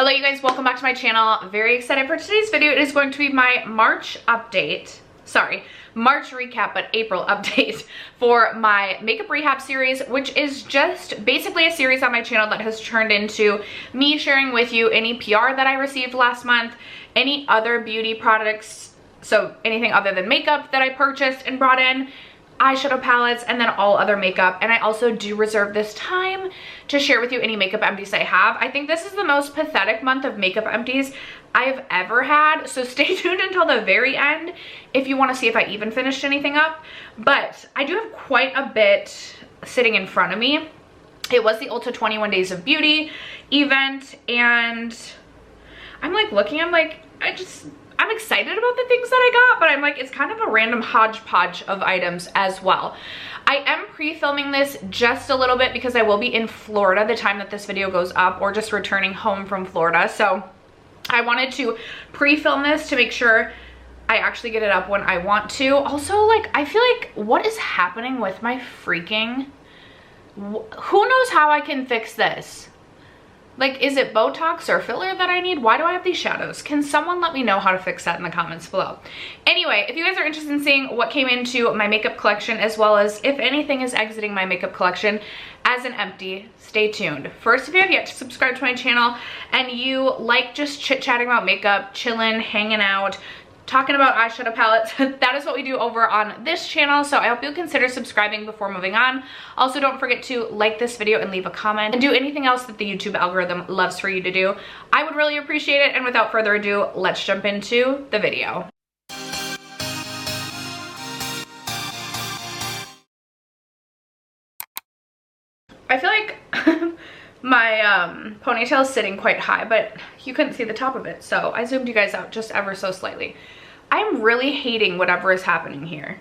Hello you guys, welcome back to my channel. Very excited for today's video. It is going to be my March update. Sorry, March recap, but April update for my makeup rehab series, which is just basically a series on my channel that has turned into me sharing with you any PR that I received last month, any other beauty products, so anything other than makeup that I purchased and brought in, eyeshadow palettes, and then all other makeup. And I also do reserve this time to share with you any makeup empties I have. I think this is the most pathetic month of makeup empties I've ever had, so stay tuned until the very end if you want to see if I even finished anything up. But I do have quite a bit sitting in front of me. It was the Ulta 21 Days of Beauty event, and I'm like looking, I'm excited about the things that I got, but I'm like, it's kind of a random hodgepodge of items as well. I am pre-filming this just a little bit because I will be in Florida the time that this video goes up, or just returning home from Florida. So I wanted to pre-film this to make sure I actually get it up when I want to. Also, like, I feel like, what is happening with my freaking, who knows how I can fix this? Like, is it Botox or filler that I need? Why do I have these shadows? Can someone let me know how to fix that in the comments below? Anyway, if you guys are interested in seeing what came into my makeup collection, as well as if anything is exiting my makeup collection as an empty, stay tuned. First, if you have yet to subscribe to my channel and you like just chit-chatting about makeup, chilling, hanging out, talking about eyeshadow palettes, that is what we do over on this channel, so I hope you'll consider subscribing before moving on. Also, don't forget to like this video and leave a comment, and do anything else that the YouTube algorithm loves for you to do. I would really appreciate it, and without further ado, let's jump into the video. I feel like my ponytail is sitting quite high, but you couldn't see the top of it, so I zoomed you guys out just ever so slightly. I'm really hating whatever is happening here.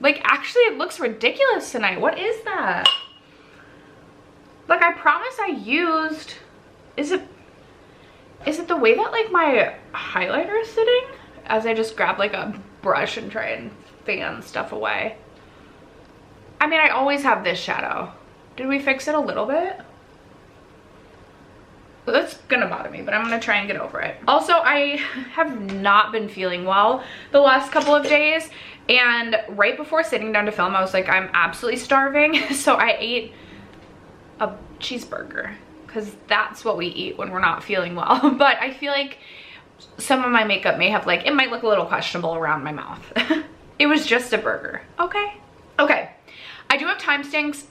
Like, actually, it looks ridiculous tonight. What is that? Like, I promise I used... Is it the way that, like, my highlighter is sitting? As I just grab, like, a brush and try and fan stuff away. I mean, I always have this shadow. Did we fix it a little bit? That's gonna bother me, but I'm gonna try and get over it. Also, I have not been feeling well the last couple of days, and right before sitting down to film, I was like, I'm absolutely starving. So I ate a cheeseburger, because that's what we eat when we're not feeling well. But I feel like some of my makeup may have, like, it might look a little questionable around my mouth. It was just a burger. Okay. Okay. I do have timestamps.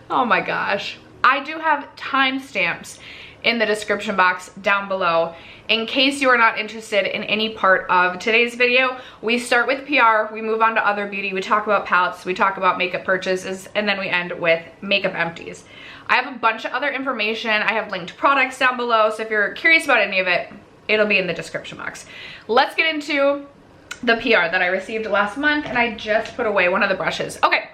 Oh my gosh. I do have timestamps in the description box down below in case you are not interested in any part of today's video. We start with PR, we move on to other beauty, we talk about palettes, we talk about makeup purchases, and then we end with makeup empties. I have a bunch of other information. I have linked products down below, so if you're curious about any of it, it'll be in the description box. Let's get into the PR that I received last month, and I just put away one of the brushes. Okay,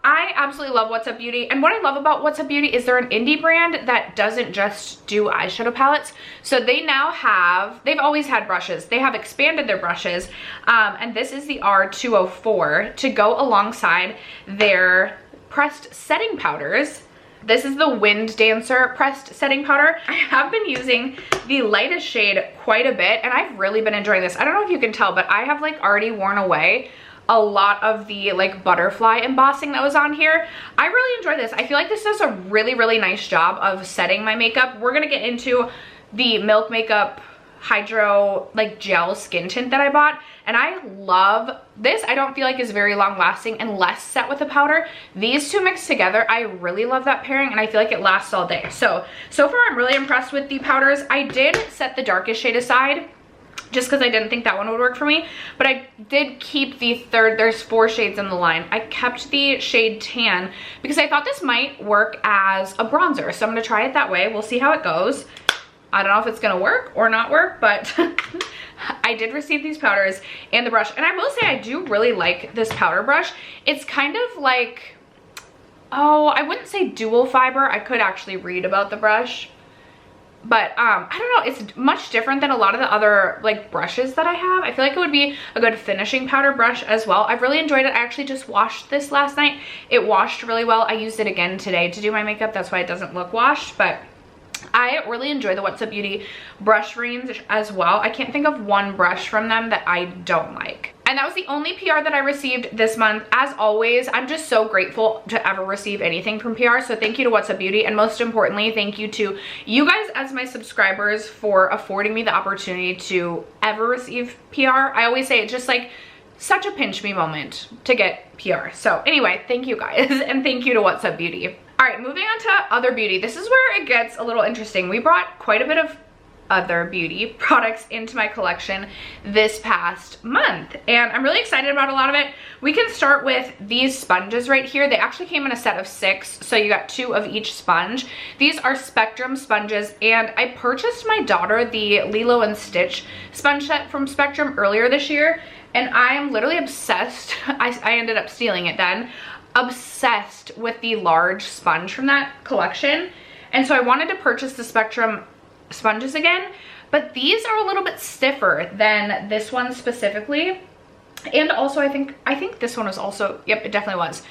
I absolutely love What's Up Beauty, and what I love about What's Up Beauty is they're an indie brand that doesn't just do eyeshadow palettes. So they now have, they've always had brushes, they have expanded their brushes, and this is the R204 to go alongside their pressed setting powders. This is the Wind Dancer pressed setting powder. I have been using the lightest shade quite a bit, and I've really been enjoying this. I don't know if you can tell, but I have, like, already worn away a lot of the, like, butterfly embossing that was on here. I really enjoy this. I feel like this does a really, really nice job of setting my makeup. We're gonna get into the Milk Makeup Hydro, like, gel skin tint that I bought, and I love this. I don't feel like is very long lasting unless set with a powder. These two mixed together, I really love that pairing, and I feel like it lasts all day. So far I'm really impressed with the powders. I did set the darkest shade aside just because I didn't think that one would work for me, but I did keep the third, there's 4 shades in the line. I kept the shade Tan because I thought this might work as a bronzer, so I'm gonna try it that way. We'll see how it goes. I don't know if it's gonna work or not work, but I did receive these powders and the brush, and I will say I do really like this powder brush. It's kind of like, oh, I wouldn't say dual fiber. I could actually read about the brush. But I don't know, it's much different than a lot of the other like brushes that I have. I feel like it would be a good finishing powder brush as well. I've really enjoyed it. I actually just washed this last night. It washed really well. I used it again today to do my makeup. That's why it doesn't look washed, but I really enjoy the What's Up Beauty brush range as well. I can't think of one brush from them that I don't like. And that was the only PR that I received this month. As always, I'm just so grateful to ever receive anything from PR. So thank you to What's Up Beauty. And most importantly, thank you to you guys as my subscribers for affording me the opportunity to ever receive PR. I always say it's just like such a pinch me moment to get PR. So anyway, thank you guys. And thank you to What's Up Beauty. All right, moving on to other beauty. This is where it gets a little interesting. We brought quite a bit of other beauty products into my collection this past month, and I'm really excited about a lot of it. We can start with these sponges right here. They actually came in a set of 6, so you got 2 of each sponge. These are Spectrum sponges, and I purchased my daughter the Lilo and Stitch sponge set from Spectrum earlier this year, and I am literally obsessed. I ended up stealing it then. Obsessed with the large sponge from that collection, and so I wanted to purchase the Spectrum sponges again, but these are a little bit stiffer than this one specifically. And also I think this one was also, yep, it definitely was.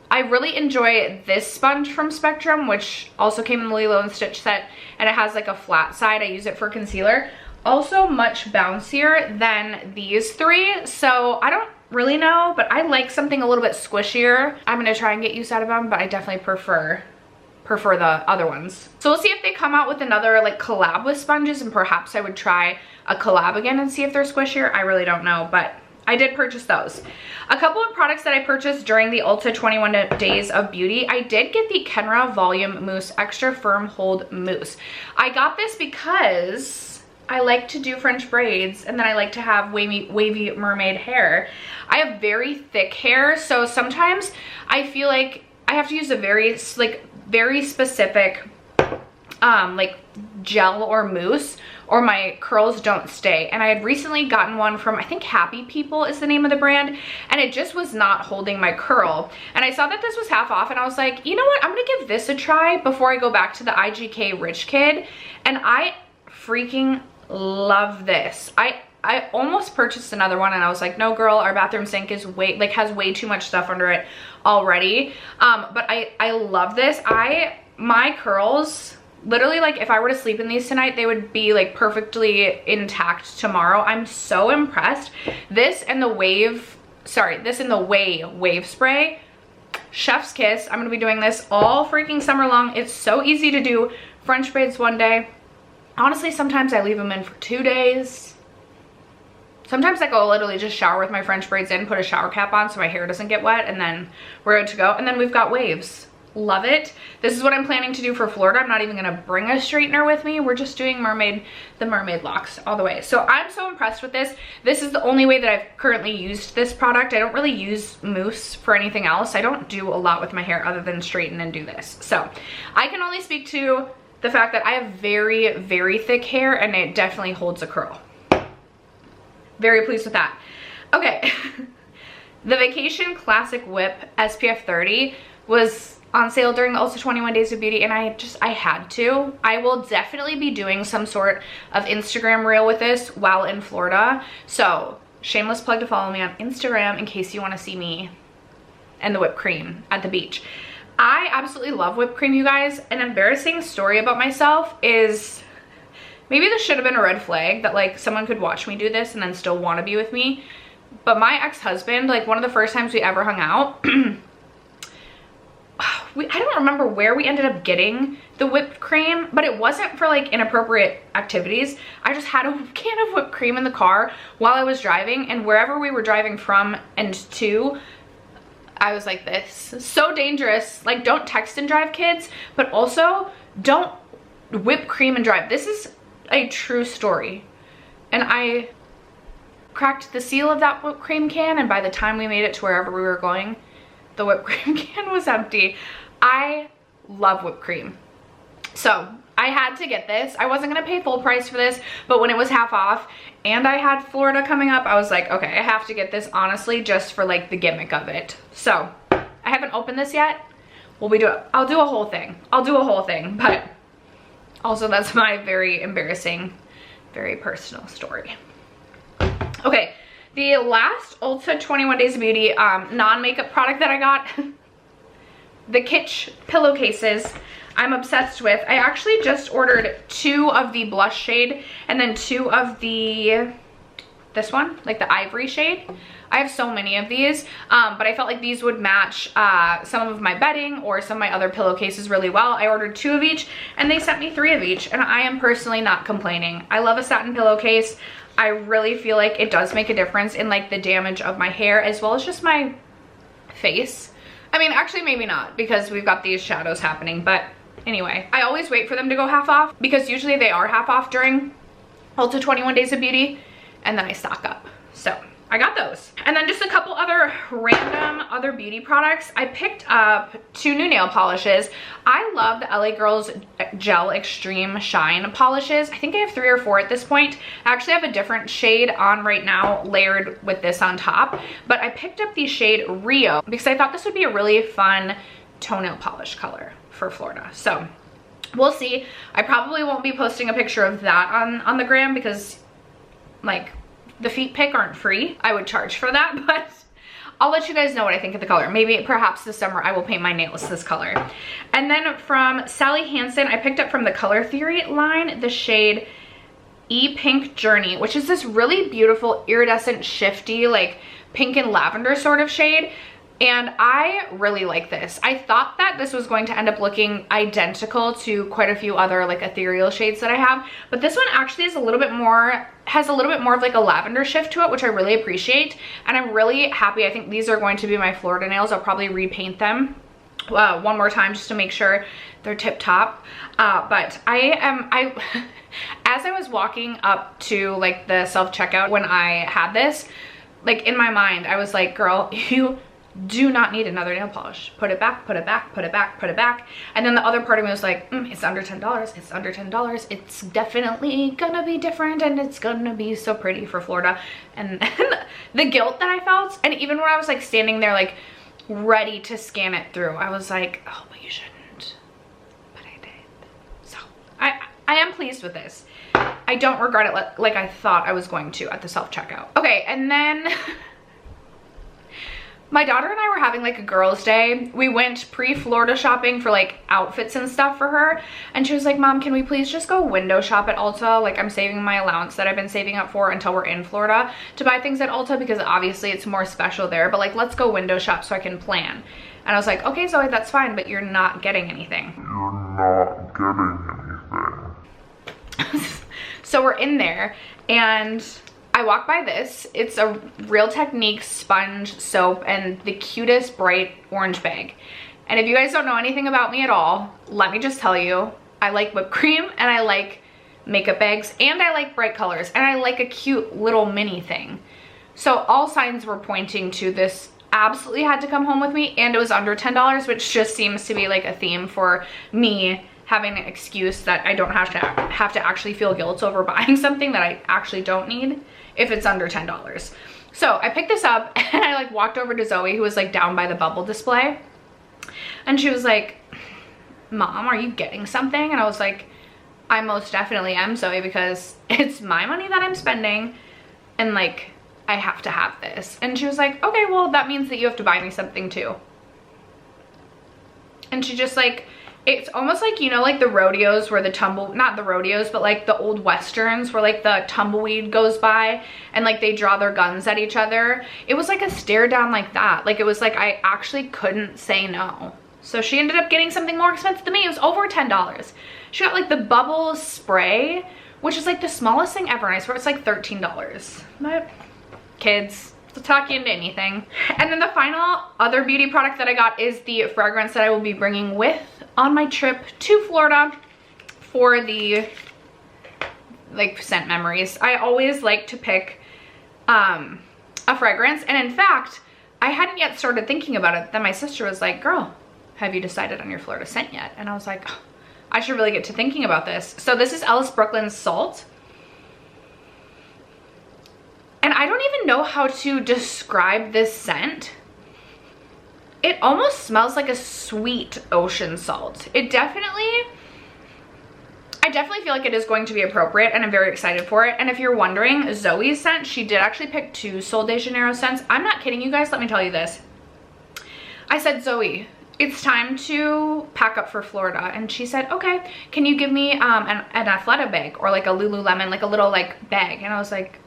I really enjoy this sponge from Spectrum, which also came in the Lilo and Stitch set, and it has like a flat side. I use it for concealer. Also much bouncier than these 3, so I don't really know, but I like something a little bit squishier. I'm gonna try and get used out of them, but I definitely prefer the other ones. So we'll see if they come out with another like collab with sponges, and perhaps I would try a collab again and see if they're squishier. I really don't know, but I did purchase those. A couple of products that I purchased during the Ulta 21 Days of Beauty. I did get the Kenra Volume Mousse Extra Firm Hold Mousse. I got this because I like to do French braids, and then I like to have wavy mermaid hair. I have very thick hair, so sometimes I feel like I have to use a very specific like gel or mousse, or my curls don't stay. And I had recently gotten one from, I think Happy People is the name of the brand, and it just was not holding my curl. And I saw that this was half off, and I was like, you know what, I'm gonna give this a try before I go back to the IGK Rich Kid. And I freaking love this. I almost purchased another one, and I was like, no girl, our bathroom sink is has way too much stuff under it already. But I love this. My curls, literally, like if I were to sleep in these tonight, they would be like perfectly intact tomorrow. I'm so impressed. This and the Wave Spray, chef's kiss. I'm gonna be doing this all freaking summer long. It's so easy to do French braids one day. Honestly, sometimes I leave them in for 2 days. Sometimes I go literally just shower with my French braids in, put a shower cap on so my hair doesn't get wet, and then we're good to go. And then we've got waves. Love it. This is what I'm planning to do for Florida. I'm not even gonna bring a straightener with me. We're just doing the mermaid locks all the way. So I'm so impressed with this. This is the only way that I've currently used this product. I don't really use mousse for anything else. I don't do a lot with my hair other than straighten and do this. So I can only speak to the fact that I have very, very thick hair, and it definitely holds a curl. Very pleased with that. Okay. The Vacation Classic Whip SPF 30 was on sale during the Ulta 21 Days of Beauty, and I had to. I will definitely be doing some sort of Instagram reel with this while in Florida. So shameless plug to follow me on Instagram in case you want to see me and the whipped cream at the beach. I absolutely love whipped cream, you guys. An embarrassing story about myself is, maybe this should have been a red flag that like someone could watch me do this and then still want to be with me. But my ex-husband, like one of the first times we ever hung out, I don't remember where we ended up getting the whipped cream, but it wasn't for like inappropriate activities. I just had a can of whipped cream in the car while I was driving, and wherever we were driving from and to, I was like, this is so dangerous. Like, don't text and drive, kids, but also don't whip cream and drive. This is a true story. And I cracked the seal of that whipped cream can, and by the time we made it to wherever we were going, the whipped cream can was empty. I love whipped cream. So I had to get this. I wasn't gonna pay full price for this, but when it was half off and I had Florida coming up, I was like, okay, I have to get this, honestly, just for like the gimmick of it. So I haven't opened this yet. I'll do a whole thing. I'll do a whole thing, but Also, that's my very embarrassing, very personal story. Okay, the last Ulta 21 Days of Beauty non-makeup product that I got, the Kitsch pillowcases. I'm obsessed with. I actually just ordered 2 of the blush shade and then 2 of the, this one, like the ivory shade. I have so many of these, but I felt like these would match some of my bedding or some of my other pillowcases really well. I ordered 2 of each and they sent me 3 of each, and I am personally not complaining. I love a satin pillowcase. I really feel like it does make a difference in like the damage of my hair as well as just my face. I mean, actually maybe not, because we've got these shadows happening, but anyway, I always wait for them to go half off because usually they are half off during Ulta 21 Days of Beauty, and then I stock up. So I got those. And then just a couple other random other beauty products. I picked up 2 new nail polishes. I love the LA Girls Gel Extreme Shine polishes. I think I have 3 or 4 at this point. I actually have a different shade on right now layered with this on top, but I picked up the shade Rio because I thought this would be a really fun toenail polish color for Florida. So we'll see. I probably won't be posting a picture of that on the gram because like the feet pick aren't free. I would charge for that, but I'll let you guys know what I think of the color. Maybe perhaps this summer I will paint my nails this color. And then from Sally Hansen, I picked up from the Color Theory line the shade E-Pink Journey, which is this really beautiful iridescent shifty like pink and lavender sort of shade. And I really like this. I thought that this was going to end up looking identical to quite a few other like ethereal shades that I have, but this one actually is a little bit more, has a little bit more of like a lavender shift to it, which I really appreciate. And I'm really happy. I think these are going to be my Florida nails. I'll probably repaint them one more time just to make sure they're tip top. But as I was walking up to like the self-checkout when I had this, like in my mind, I was like, girl, you do not need another nail polish. Put it back, put it back, put it back, put it back. And then the other part of me was like, it's under $10. It's under $10. It's definitely gonna be different and it's gonna be so pretty for Florida. And the guilt that I felt, and even when I was like standing there like ready to scan it through, I was like, oh, but you shouldn't. But I did. So I am pleased with this. I don't regret it like I thought I was going to at the self-checkout. Okay, and then my daughter and I were having like a girls' day. We went pre-Florida shopping for like outfits and stuff for her. And she was like, Mom, can we please just go window shop at Ulta? Like I'm saving my allowance that I've been saving up for until we're in Florida to buy things at Ulta because obviously it's more special there. But like, let's go window shop so I can plan. And I was like, okay, Zoe, that's fine, but you're not getting anything. You're not getting anything. So we're in there and I walk by this. It's a Real Techniques sponge soap and the cutest bright orange bag. And if you guys don't know anything about me at all, let me just tell you, I like whipped cream and I like makeup bags and I like bright colors and I like a cute little mini thing. So all signs were pointing to this absolutely had to come home with me, and it was under $10, which just seems to be like a theme for me having an excuse that I don't have to actually feel guilt over buying something that I actually don't need if it's under $10. So I picked this up and I like walked over to Zoe, who was like down by the bubble display, and she was like, Mom, are you getting something? And I was like, I most definitely am, Zoe, because it's my money that I'm spending and like I have to have this. And she was like, okay, well that means that you have to buy me something too. And she just like, it's almost like, you know, like the rodeos where not the rodeos, but like the old westerns where like the tumbleweed goes by and like they draw their guns at each other. It was like a stare down like that. Like it was like I actually couldn't say no. So she ended up getting something more expensive than me. It was over $10. She got like the bubble spray, which is like the smallest thing ever. And I swear it's like $13. But kids, to talk you into anything. And then the final other beauty product that I got is the fragrance that I will be bringing with on my trip to Florida for the like scent memories. I always like to pick a fragrance, and in fact I hadn't yet started thinking about it. Then my sister was like, girl, have you decided on your Florida scent yet? And I was like, oh, I should really get to thinking about this. So this is Ellis Brooklyn's Salt. And I don't even know how to describe this scent. It almost smells like a sweet ocean salt. It definitely, I definitely feel like it is going to be appropriate, and I'm very excited for it. And if you're wondering, Zoe's scent, she did actually pick 2 Sol de Janeiro scents. I'm not kidding you guys, let me tell you this. I said, Zoe, it's time to pack up for Florida. And she said, okay, can you give me an Athleta bag or like a Lululemon, like a little like bag? And I was like,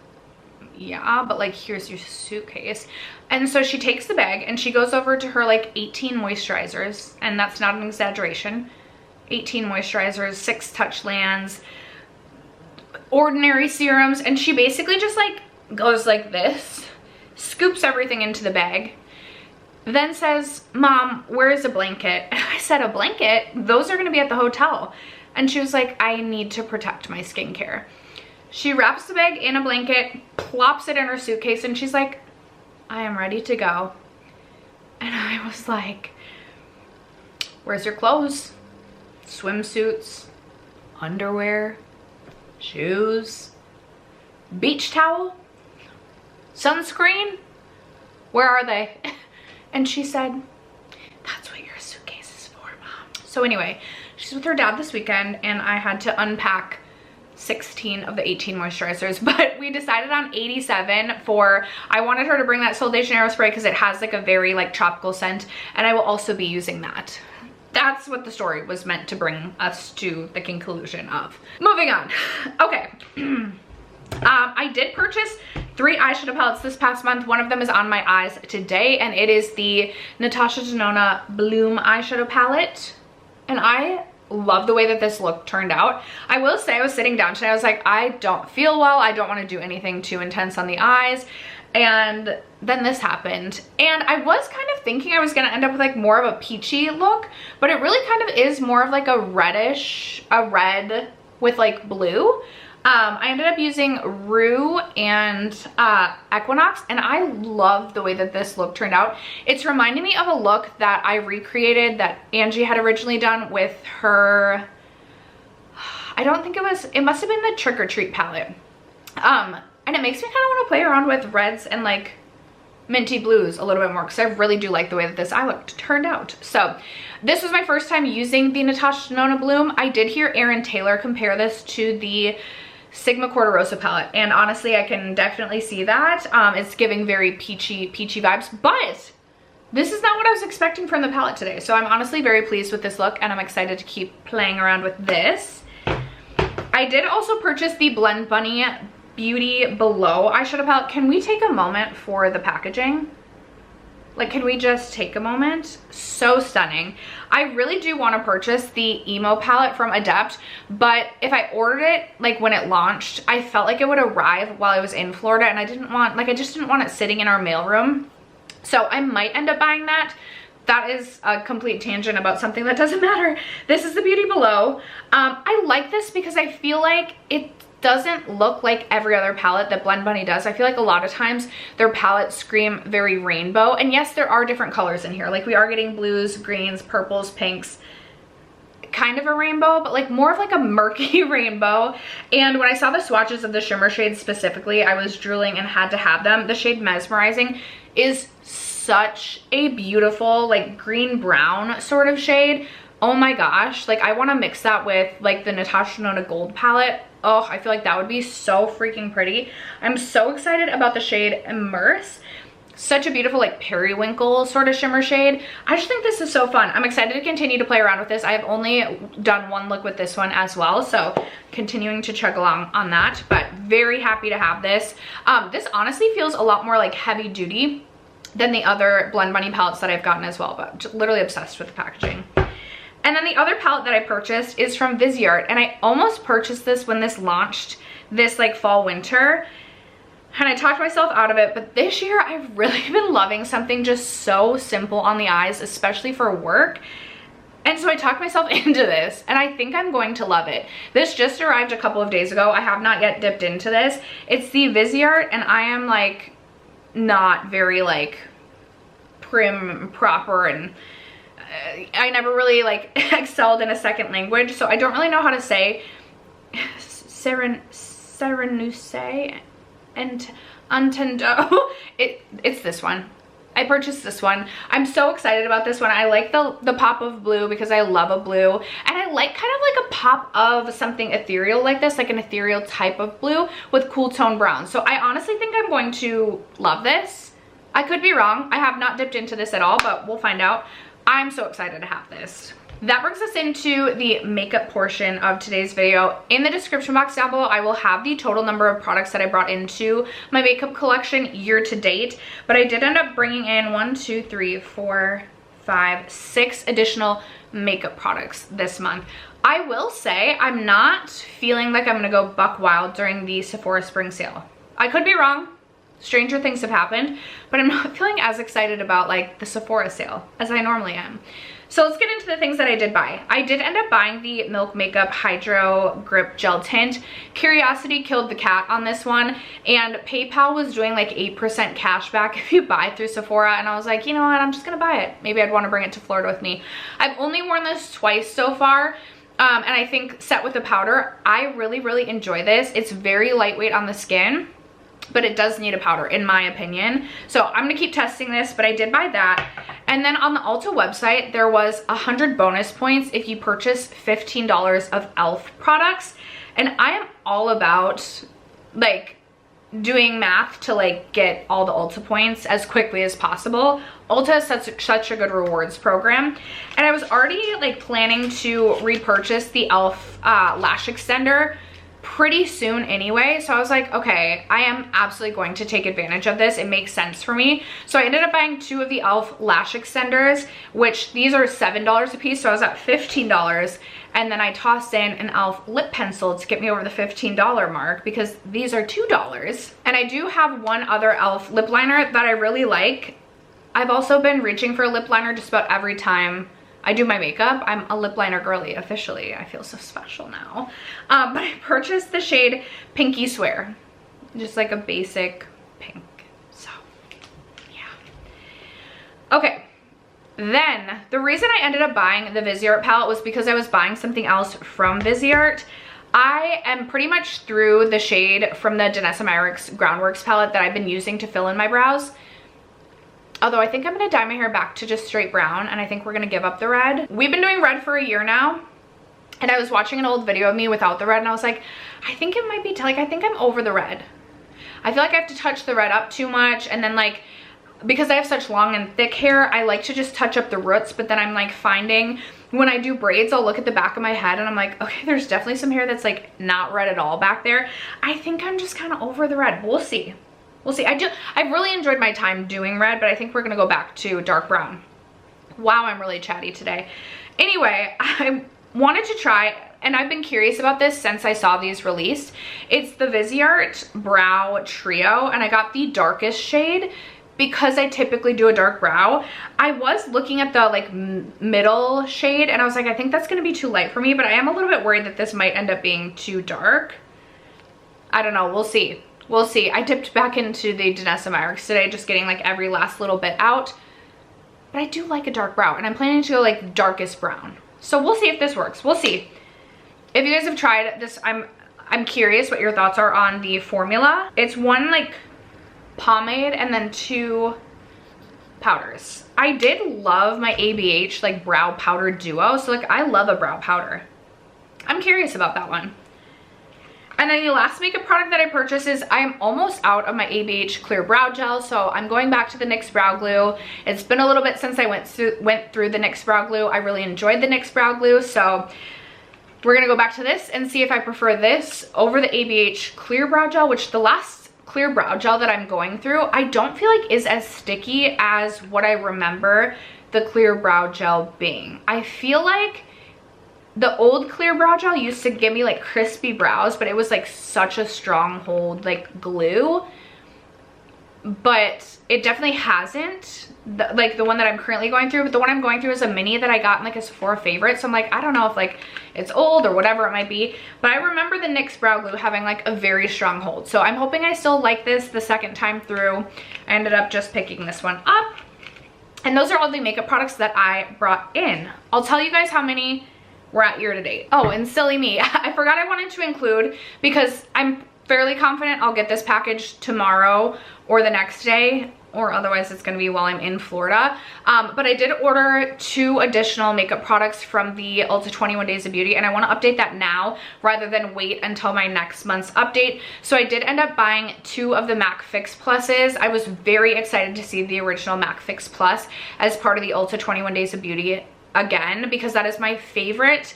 yeah, but like here's your suitcase. And so she takes the bag and she goes over to her like 18 moisturizers, and that's not an exaggeration. 18 moisturizers, 6 Touchlands, ordinary serums, and she basically just like goes like this, scoops everything into the bag, then says, Mom, where's a blanket? And I said, a blanket? Those are gonna be at the hotel. And she was like, I need to protect my skincare. She wraps the bag in a blanket, plops it in her suitcase, and she's like, I am ready to go. And I was like, where's your clothes? Swimsuits, underwear, shoes, beach towel, sunscreen? Where are they? And she said, that's what your suitcase is for, Mom. So anyway, she's with her dad this weekend, and I had to unpack 16 of the 18 moisturizers, but we decided on 87 for, I wanted her to bring that Sol de Janeiro spray because it has like a very like tropical scent, and I will also be using that. That's what the story was meant to bring us to the conclusion of. Moving on. Okay. I did purchase 3 eyeshadow palettes this past month. One of them is on my eyes today, and it is the Natasha Denona Bloom eyeshadow palette. And I love the way that this look turned out. I will say, I was sitting down today, I was like, I don't feel well. I don't want to do anything too intense on the eyes. And then this happened, and I was kind of thinking I was gonna end up with like more of a peachy look, but it really kind of is more of like a reddish, a red with like blue. I ended up using Rue and Equinox, and I love the way that this look turned out. It's reminding me of a look that I recreated that Angie had originally done with her, I don't think it was, it must have been the Trick or Treat palette. And it makes me kind of want to play around with reds and like minty blues a little bit more, because I really do like the way that this eye look turned out. So this was my first time using the Natasha Denona Bloom. I did hear Erin Taylor compare this to the Sigma Corderosa palette, and honestly I can definitely see that. It's giving very peachy vibes, but this is not what I was expecting from the palette today. So I'm honestly very pleased with this look, and I'm excited to keep playing around with this. I did also purchase the Blend Bunny Beauty Below eyeshadow palette. Can we take a moment for the packaging? Like, can we just take a moment? So stunning. I really do want to purchase the Emo palette from Adept, but if I ordered it like when it launched, I felt like it would arrive while I was in Florida, and I didn't want, like, I just didn't want it sitting in our mailroom. So I might end up buying that. That is a complete tangent about something that doesn't matter. This is the Beauty Below. I like this because I feel like it doesn't look like every other palette that Blend Bunny does. I feel like a lot of times their palettes scream very rainbow, and yes, there are different colors in here. Like, we are getting blues, greens, purples, pinks, kind of a rainbow, but like more of like a murky rainbow. And when I saw the swatches of the shimmer shades specifically, I was drooling and had to have them. The shade Mesmerizing is such a beautiful like green brown sort of shade. Oh my gosh, like I want to mix that with like the Natasha Denona Gold palette. Oh, I feel like that would be so freaking pretty. I'm so excited about the shade Immerse. Such a beautiful like periwinkle sort of shimmer shade. I just think this is so fun. I'm excited to continue to play around with this. I have only done one look with this one as well, so continuing to chug along on that, but very happy to have this. This honestly feels a lot more like heavy duty than the other Blend Bunny palettes that I've gotten as well, but just literally obsessed with the packaging. And then the other palette that I purchased is from Viseart, and I almost purchased this when this launched this like fall winter, and I talked myself out of it, but this year I've really been loving something just so simple on the eyes, especially for work. And so I talked myself into this, and I think I'm going to love it. This just arrived a couple of days ago. I have not yet dipped into this. It's the Viseart, and I am like not very like prim and proper, and I never really like excelled in a second language, so I don't really know how to say Serenuse and Untendo. It's this one. I purchased this one. I'm so excited about this one. I like the pop of blue because I love a blue, and I like kind of like a pop of something ethereal like this, like an ethereal type of blue with cool tone brown. So I honestly think I'm going to love this. I could be wrong. I have not dipped into this at all, but we'll find out. I'm so excited to have this. That brings us into the makeup portion of today's video. In the description box down below, I will have the total number of products that I brought into my makeup collection year to date. But I did end up bringing in 1, 2, 3, 4, 5, 6 additional makeup products this month. I will say I'm not feeling like I'm gonna go buck wild during the Sephora spring sale. I could be wrong. Stranger things have happened, but I'm not feeling as excited about like the Sephora sale as I normally am. So let's get into the things that I did buy. I did end up buying the Milk Makeup Hydro Grip Gel Tint. Curiosity killed the cat on this one, and PayPal was doing like 8% cash back if you buy through Sephora, and I was like, you know what, I'm just gonna buy it. Maybe I'd want to bring it to Florida with me. I've only worn this twice so far, and I think set with the powder, I really enjoy this. It's very lightweight on the skin, but it does need a powder in my opinion. So I'm gonna keep testing this, but I did buy that. And then on the Ulta website, there was 100 bonus points if you purchase $15 of e.l.f. products. And I am all about like doing math to like get all the Ulta points as quickly as possible. Ulta is such a good rewards program. And I was already like planning to repurchase the e.l.f. Lash extender pretty soon anyway, so I was like, okay, I am absolutely going to take advantage of this. It makes sense for me. So I ended up buying 2 of the e.l.f. lash extenders, which these are $7 a piece, so I was at $15. And then I tossed in an e.l.f. lip pencil to get me over the $15 mark because these are $2. And I do have one other e.l.f. lip liner that I really like. I've also been reaching for a lip liner just about every time I do my makeup. I'm a lip liner girly officially. I feel so special now. But I purchased the shade Pinky Swear. Just like a basic pink. So, yeah. Okay. Then, the reason I ended up buying the Viseart palette was because I was buying something else from Viseart. I am pretty much through the shade from the Danessa Myricks Groundworks palette that I've been using to fill in my brows. Although I think I'm gonna dye my hair back to just straight brown, and I think we're gonna give up the red. We've been doing red for a year now, and I was watching an old video of me without the red, and I was like, I think it might be, like, I think I'm over the red. I feel like I have to touch the red up too much, and then like, because I have such long and thick hair, I like to just touch up the roots, but then I'm like finding, when I do braids, I'll look at the back of my head and I'm like, okay, there's definitely some hair that's like not red at all back there. I think I'm just kind of over the red. We'll see. We'll see. I've really enjoyed my time doing red, but I think we're gonna go back to dark brown. Wow, I'm really chatty today. Anyway, I wanted to try, and I've been curious about this since I saw these released. It's the Viseart Brow Trio, and I got the darkest shade because I typically do a dark brow. I was looking at the like middle shade, and I was like, I think that's gonna be too light for me, but I am a little bit worried that this might end up being too dark. I don't know, we'll see. We'll see. I dipped back into the Danessa Myricks today, just getting like every last little bit out. But I do like a dark brow, and I'm planning to go like darkest brown. So we'll see if this works. We'll see. If you guys have tried this, I'm curious what your thoughts are on the formula. It's 1 like pomade and then 2 powders. I did love my ABH like brow powder duo, so like I love a brow powder. I'm curious about that one. And then the last makeup product that I purchased is I am almost out of my ABH Clear Brow Gel, so I'm going back to the NYX Brow Glue. It's been a little bit since I went through the NYX Brow Glue. I really enjoyed the NYX Brow Glue, so we're gonna go back to this and see if I prefer this over the ABH Clear Brow Gel, which the last Clear Brow Gel that I'm going through, I don't feel like is as sticky as what I remember the Clear Brow Gel being. I feel like the old Clear Brow Gel used to give me like crispy brows, but it was like such a stronghold like glue. But it definitely hasn't, like the one that I'm currently going through, but the one I'm going through is a mini that I got in like a Sephora favorite. So I'm like, I don't know if like it's old or whatever it might be, but I remember the NYX Brow Glue having like a very strong hold. So I'm hoping I still like this the second time through. I ended up just picking this one up. And those are all the makeup products that I brought in. I'll tell you guys how many we're at year to date. Oh, and silly me, I forgot I wanted to include, because I'm fairly confident I'll get this package tomorrow or the next day. or otherwise it's gonna be while I'm in Florida. But I did order 2 additional makeup products from the Ulta 21 Days of Beauty, and I wanna update that now rather than wait until my next month's update. So I did end up buying 2 of the MAC Fix Pluses. I was very excited to see the original MAC Fix Plus as part of the Ulta 21 Days of Beauty again, because that is my favorite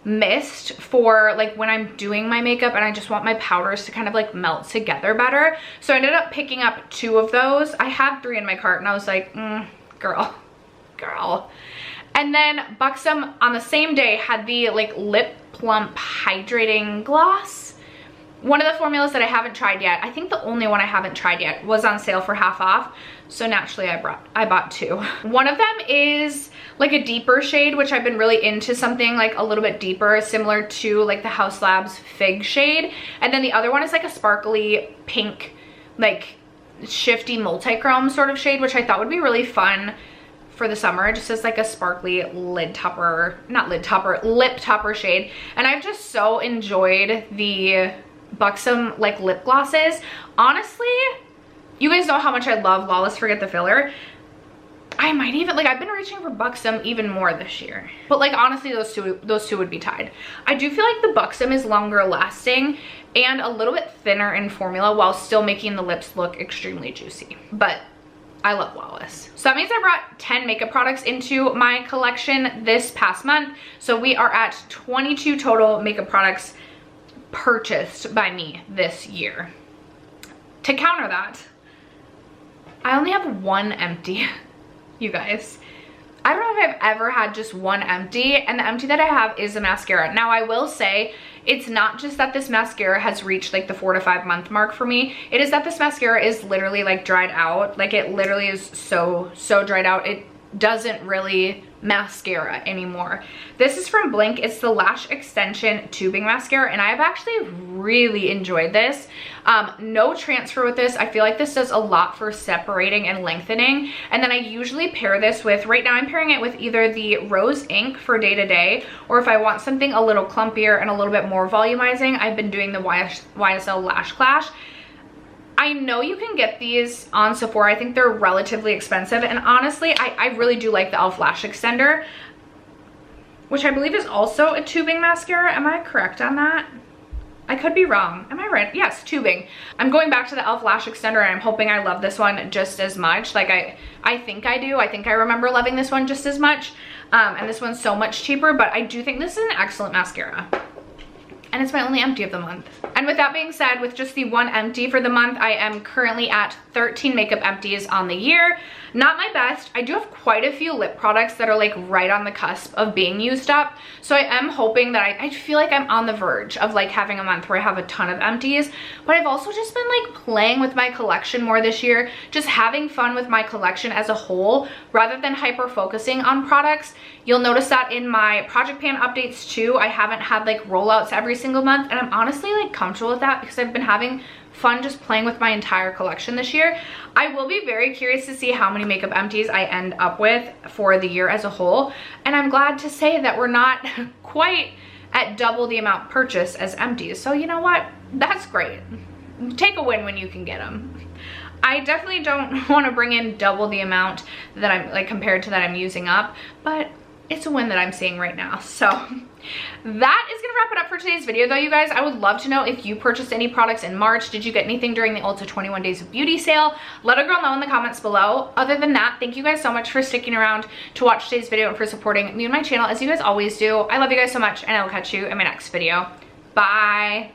mist for like when I'm doing my makeup and I just want my powders to kind of like melt together better. So I ended up picking up 2 of those. I had 3 in my cart and I was like, girl. And then Buxom on the same day had the like Lip Plump Hydrating Gloss. One of the formulas that I haven't tried yet, I think the only one I haven't tried yet, was on sale for half off. So naturally I bought 2. One of them is like a deeper shade, which I've been really into something like a little bit deeper, similar to like the Haus Labs Fig shade. And then the other one is like a sparkly pink, like shifty multi-chrome sort of shade, which I thought would be really fun for the summer, just as like a sparkly lip topper shade. And I've just so enjoyed the Buxom like lip glosses. Honestly, you guys know how much I love Lawless Forget the Filler. I might even, like, I've been reaching for Buxom even more this year. But like honestly, those two would be tied. I do feel like the Buxom is longer lasting and a little bit thinner in formula while still making the lips look extremely juicy. But I love Lawless. So that means I brought 10 makeup products into my collection this past month. So we are at 22 total makeup products purchased by me this year. To counter that, I only have 1 empty. You guys, I don't know if I've ever had just 1 empty, and the empty that I have is a mascara. Now I will say, it's not just that this mascara has reached like the 4 to 5 month mark for me. It is that this mascara is literally like dried out. Like it literally is so dried out. It doesn't really mascara anymore. This is from Blinc. It's the Lash Extension Tubing Mascara, and I've actually really enjoyed this. No transfer with this. I feel like this does a lot for separating and lengthening. And then I usually pair this with, right now I'm pairing it with either the Rose Ink for day to day, or if I want something a little clumpier and a little bit more volumizing, I've been doing the YSL Lash Clash. I know you can get these on Sephora. I think they're relatively expensive, and honestly I really do like the e.l.f. Lash Extender, which I believe is also a tubing mascara. Am I correct on that? I could be wrong. Am I right? Yes, tubing. I'm going back to the e.l.f. Lash Extender, and I'm hoping I love this one just as much. Like I think I do. I think I remember loving this one just as much, and this one's so much cheaper, but I do think this is an excellent mascara. And it's my only empty of the month. And with that being said, with just the 1 empty for the month, I am currently at 13 makeup empties on the year. Not my best. I do have quite a few lip products that are like right on the cusp of being used up. So I am hoping that I feel like I'm on the verge of like having a month where I have a ton of empties. But I've also just been like playing with my collection more this year, just having fun with my collection as a whole rather than hyper focusing on products. You'll notice that in my project pan updates too, I haven't had like rollouts every single month, and I'm honestly like comfortable with that because I've been having fun just playing with my entire collection this year. I will be very curious to see how many makeup empties I end up with for the year as a whole, and I'm glad to say that we're not quite at double the amount purchased as empties. So you know what? That's great. Take a win when you can get them. I definitely don't want to bring in double the amount that I'm like compared to that I'm using up, but it's a win that I'm seeing right now. So that is gonna wrap it up for today's video though, you guys. I would love to know if you purchased any products in March. Did you get anything during the Ulta 21 Days of Beauty sale? Let a girl know in the comments below. Other than that, thank you guys so much for sticking around to watch today's video and for supporting me and my channel as you guys always do. I love you guys so much, and I will catch you in my next video. Bye.